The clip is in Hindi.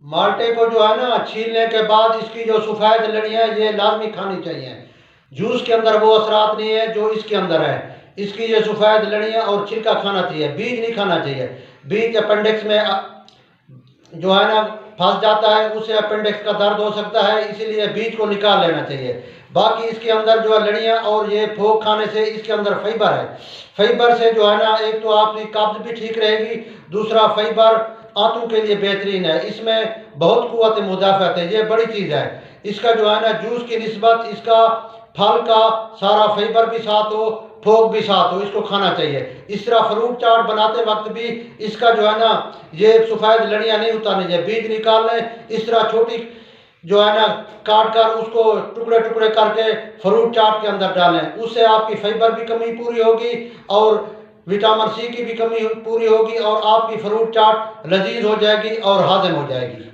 माल्टे को जो है ना छीलने के बाद इसकी जो सफ़ेद लड़ियाँ ये लाजमी खानी चाहिए। जूस के अंदर वो असरात नहीं है जो इसके अंदर है। इसकी ये सफ़ेद लड़ियाँ और छिलका खाना चाहिए, बीज नहीं खाना चाहिए। बीज अपेंडिक्स में जो है ना फंस जाता है, उससे अपेंडिक्स का दर्द हो सकता है, इसीलिए बीज को निकाल लेना चाहिए। बाकी इसके अंदर जो है लड़ियाँ और ये फोक खाने से इसके अंदर फाइबर है। फाइबर से जो है ना एक तो आपकी कब्ज भी ठीक रहेगी, दूसरा फाइबर आंतों के लिए बेहतरीन है। इसमें बहुत कुव्वत मुदाफ़त है, ये बड़ी चीज़ है। इसका जो है ना जूस की निस्बत इसका फल का सारा फाइबर भी साथ हो, फोक भी साथ हो, इसको खाना चाहिए। इस तरह फ्रूट चाट बनाते वक्त भी इसका जो है ना ये सफ़ेद लड़ियाँ नहीं उतारनी चाहिए, बीज निकाल लें। इस तरह छोटी जो है ना काट कर उसको टुकड़े टुकड़े करके फ्रूट चाट के अंदर डालें, उससे आपकी फाइबर भी कमी पूरी होगी और विटामिन सी की भी कमी पूरी होगी और आपकी फ्रूट चाट लजीज हो जाएगी और हाजिम हो जाएगी।